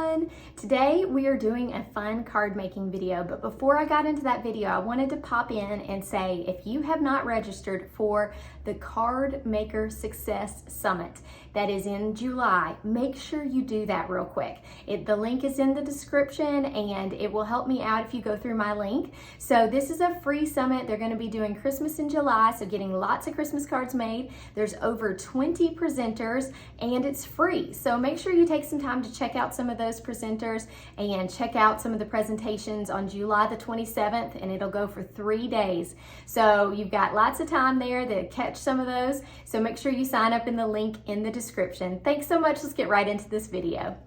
everyone. Today we are doing a fun card making video, but before I got into that video, I wanted to pop in and say if you have not registered for the Card Maker Success Summit that is in July, make sure you do that real quick. The link is in the description and it will help me out if you go through my link. So this is a free summit. They're going to be doing Christmas in July, so getting lots of Christmas cards made. There's over 20 presenters and it's free. So make sure you take some time to check out some of those presenters and check out some of the presentations on July the 27th, and it'll go for 3 days. So you've got lots of time there to catch some of those. So make sure you sign up in the link in the description. Thanks so much. Let's get right into this video.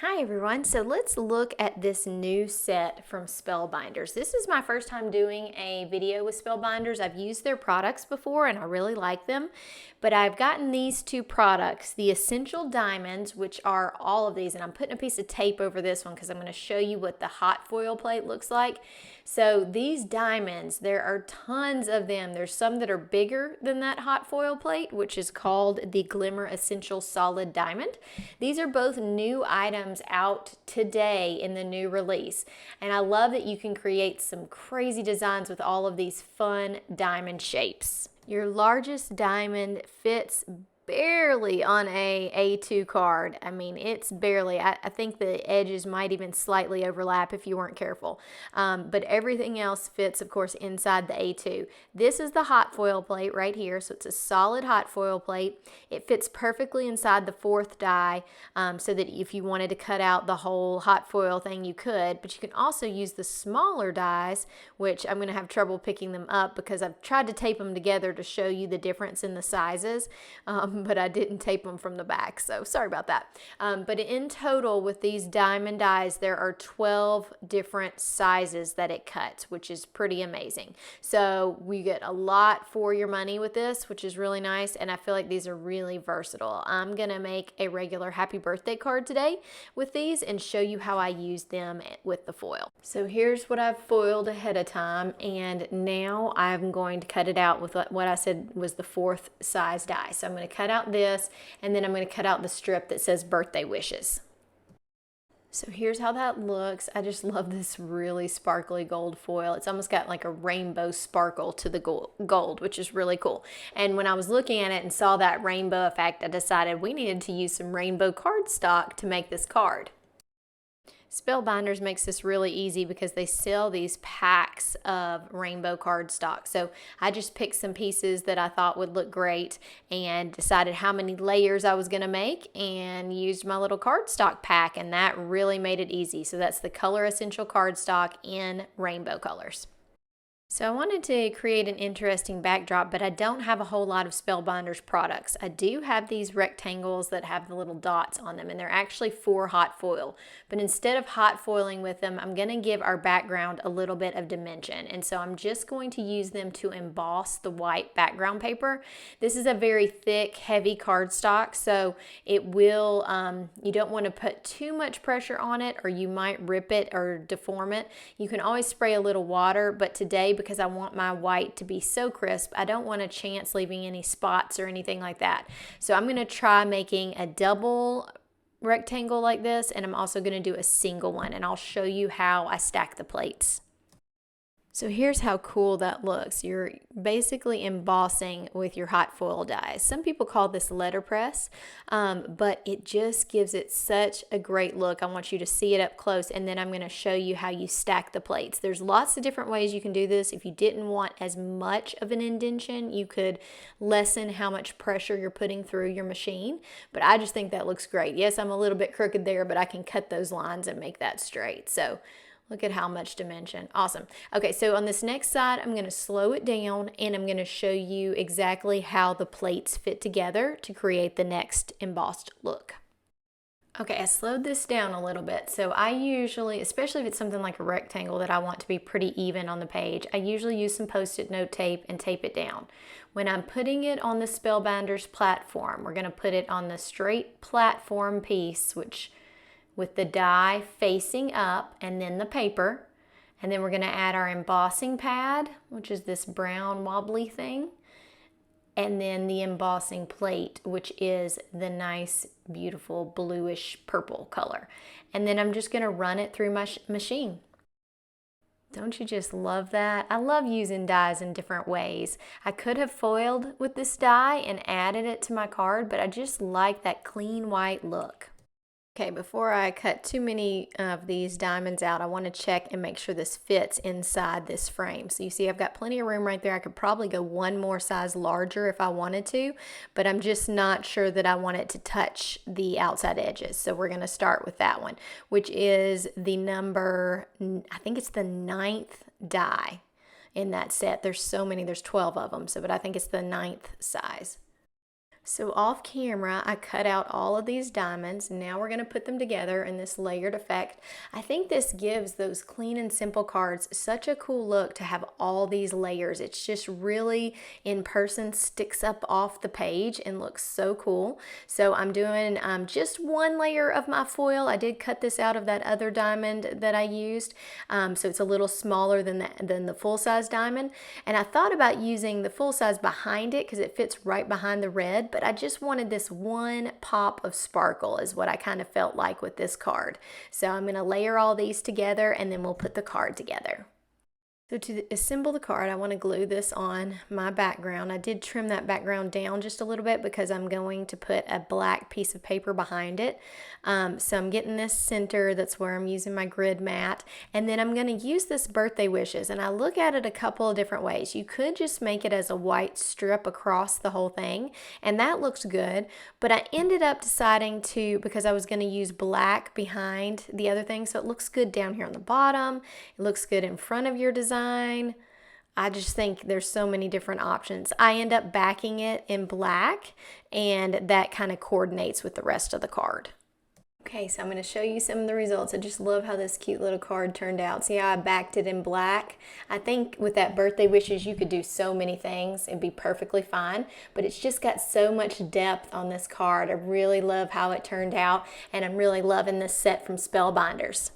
Hi everyone, so let's look at this new set from Spellbinders. This is my first time doing a video with Spellbinders. I've used their products before and I really like them, but I've gotten these two products, the Essential Diamonds, which are all of these, and I'm putting a piece of tape over this one because I'm going to show you what the hot foil plate looks like. So these diamonds, there are tons of them. There's some that are bigger than that hot foil plate, which is called the Glimmer Essential Solid Diamond. These are both new items out today in the new release. And I love that you can create some crazy designs with all of these fun diamond shapes. Your largest diamond fits barely on a A2 card. I mean, it's barely. I think the edges might even slightly overlap if you weren't careful. But everything else fits, of course, inside the A2. This is the hot foil plate right here. So it's a solid hot foil plate. It fits perfectly inside the fourth die, so that if you wanted to cut out the whole hot foil thing, you could. But you can also use the smaller dies, which I'm going to have trouble picking them up because I've tried to tape them together to show you the difference in the sizes. But I didn't tape them from the back, so sorry about that. But in total with these diamond dies, there are 12 different sizes that it cuts, which is pretty amazing. So we get a lot for your money with this, which is really nice, and I feel like these are really versatile. I'm gonna make a regular happy birthday card today with these and show you how I use them with the foil. So here's what I've foiled ahead of time, and now I'm going to cut it out with what I said was the fourth size die. So I'm going to cut out this, and then I'm going to cut out the strip that says birthday wishes. So here's how that looks. I just love this really sparkly gold foil. It's almost got like a rainbow sparkle to the gold, which is really cool. And when I was looking at it and saw that rainbow effect, I decided we needed to use some rainbow cardstock to make this card. Spellbinders makes this really easy because they sell these packs of rainbow cardstock. So I just picked some pieces that I thought would look great and decided how many layers I was going to make and used my little cardstock pack, and that really made it easy. So that's the Color Essential Cardstock in rainbow colors. So I wanted to create an interesting backdrop, but I don't have a whole lot of Spellbinders products. I do have these rectangles that have the little dots on them, and they're actually for hot foil. But instead of hot foiling with them, I'm going to give our background a little bit of dimension. And so I'm just going to use them to emboss the white background paper. This is a very thick, heavy cardstock, so it will, you don't want to put too much pressure on it or you might rip it or deform it. You can always spray a little water, but today, because I want my white to be so crisp, I don't want a chance leaving any spots or anything like that. So I'm going to try making a double rectangle like this, and I'm also going to do a single one, and I'll show you how I stack the plates. So here's how cool that looks. You're basically embossing with your hot foil dies. Some people call this letterpress, but it just gives it such a great look. I want you to see it up close, and then I'm going to show you how you stack the plates. There's lots of different ways you can do this. If you didn't want as much of an indentation, you could lessen how much pressure you're putting through your machine, but I just think that looks great. Yes, I'm a little bit crooked there, but I can cut those lines and make that straight. So look at how much dimension. Awesome. Okay, so on this next side, I'm going to slow it down and I'm going to show you exactly how the plates fit together to create the next embossed look. Okay, I slowed this down a little bit. So I usually, especially if it's something like a rectangle that I want to be pretty even on the page, I usually use some Post-it note tape and tape it down. When I'm putting it on the Spellbinders platform, we're going to put it on the straight platform piece, which with the die facing up and then the paper. And then we're going to add our embossing pad, which is this brown wobbly thing. and then the embossing plate, which is the nice, beautiful bluish purple color. And then I'm just gonna run it through my machine. Don't you just love that? I love using dies in different ways. I could have foiled with this die and added it to my card, but I just like that clean white look. Okay, before I cut too many of these diamonds out, I want to check and make sure this fits inside this frame. So you see I've got plenty of room right there. I could probably go one more size larger if I wanted to, but I'm just not sure that I want it to touch the outside edges. So we're going to start with that one, which is the number, I think it's the 9th die in that set. There's so many, there's 12 of them, so but I think it's the 9th size. So off camera, I cut out all of these diamonds. Now we're going to put them together in this layered effect. I think this gives those clean and simple cards such a cool look to have all these layers. It's just really in person, sticks up off the page and looks so cool. So I'm doing just one layer of my foil. I did cut this out of that other diamond that I used. So it's a little smaller than the full-size diamond. And I thought about using the full size behind it because it fits right behind the red, but I just wanted this one pop of sparkle is what I kind of felt like with this card. So I'm going to layer all these together and then we'll put the card together. So to assemble the card, I want to glue this on my background. I did trim that background down just a little bit because I'm going to put a black piece of paper behind it. So I'm getting this center, that's where I'm using my grid mat. And then I'm going to use this birthday wishes. And I look at it a couple of different ways. You could just make it as a white strip across the whole thing, and that looks good. But I ended up deciding to, because I was going to use black behind the other thing, so it looks good down here on the bottom. It looks good in front of your design. I just think there's so many different options. I end up backing it in black, and that kind of coordinates with the rest of the card. Okay, so I'm going to show you some of the results. I just love how this cute little card turned out. See how I backed it in black? I think with that birthday wishes, you could do so many things. It'd be perfectly fine, but it's just got so much depth on this card. I really love how it turned out, and I'm really loving this set from Spellbinders.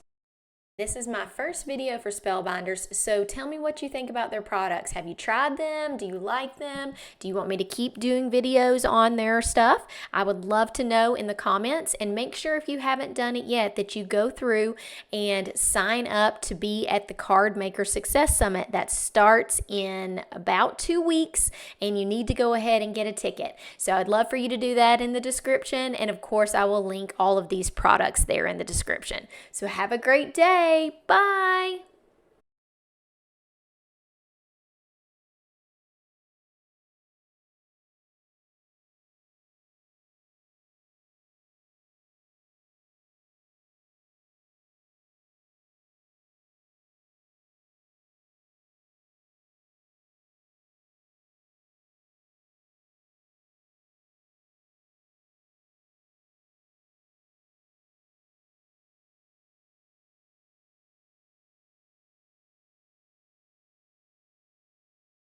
This is my first video for Spellbinders, so tell me what you think about their products. Have you tried them? Do you like them? Do you want me to keep doing videos on their stuff? I would love to know in the comments, and make sure if you haven't done it yet that you go through and sign up to be at the Card Maker Success Summit. That starts in about 2 weeks, and you need to go ahead and get a ticket. So I'd love for you to do that in the description, and of course I will link all of these products there in the description. So have a great day. Bye.